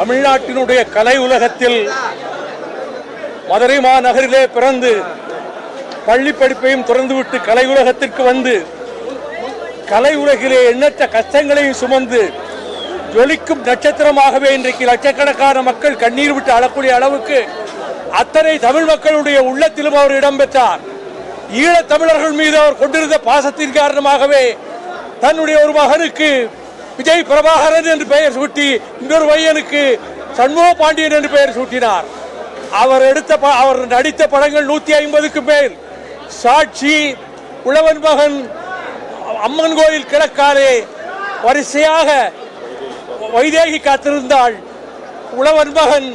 தமிழ்நாட்டினுடைய கலை உலகத்தில் மதுரை மாநகரிலே பிறந்து பள்ளி படிப்பையும் திறந்துவிட்டு கலை உலகத்திற்கு வந்து கலை உலகிலே எண்ணற்ற கஷ்டங்களையும் சுமந்து ஜொலிக்கும் நட்சத்திரமாகவே இன்றைக்கு லட்சக்கணக்கான மக்கள் கண்ணீர் விட்டு அழக்கூடிய அளவுக்கு அத்தனை தமிழ் மக்களுடைய உள்ளத்திலும் அவர் இடம்பெற்றார். ஈழத் தமிழர்கள் மீது அவர் கொண்டிருந்த பாசத்தின் காரணமாகவே தன்னுடைய ஒரு மகனுக்கு விஜய் பிரபாகரன் என்று பெயர் சூட்டி இன்னொரு பையனுக்கு சண்முக பாண்டியன் என்று பெயர் சூட்டினார். அவர் நடித்த படங்கள் 150க்கும் மேல். சாட்சி, உழவன் மகன், அம்மன் கோயில் கிழக்காலே வரிசையாக வைதேகி காத்திருந்தாள், உழவன் மகன்,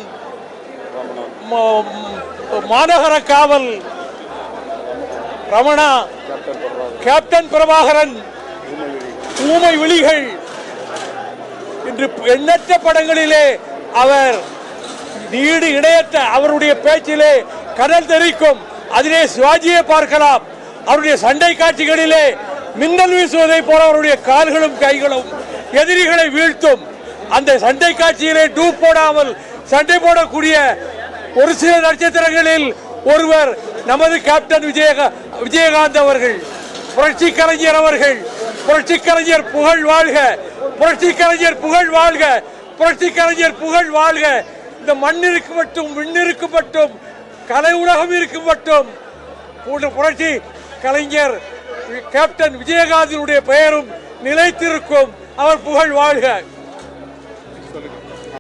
மாநகர காவல், ரமணா, கேப்டன் பிரபாகரன், ஊமை விழிகள் என்று எண்ணற்ற படங்களிலே அவர் நீடு இணையற்ற அவருடைய பேச்சிலே கடல் தெரிக்கும். அதிலே சிவாஜியை பார்க்கலாம். அவருடைய சண்டை காட்சிகளிலே மின்னல் வீசுவதை போல அவருடைய கால்களும் கைகளும் எதிரிகளை வீழ்த்தும். அந்த சண்டை காட்சியிலே டூப் போடாமல் சண்டை போடக்கூடிய ஒரு சில நட்சத்திரங்களில் ஒருவர் நமது கேப்டன் விஜயகாந்த் அவர்கள். புரட்சி கலைஞர் அவர்கள். புரட்சி கலைஞர் புகழ் வாழ்க, புரட்சி கலைஞர் புகழ் வாழ்க, புரட்சி கலைஞர் புகழ் வாழ்க. இந்த மண்ணிற்கு மட்டும், விண்ணிற்கு மட்டும், கலை உலகம் இருக்கும் மட்டும் புரட்சி கலைஞர் கேப்டன் விஜயகாந்தினுடைய பெயரும் நிலைத்திருக்கும். அவர் புகழ் வாழ்க.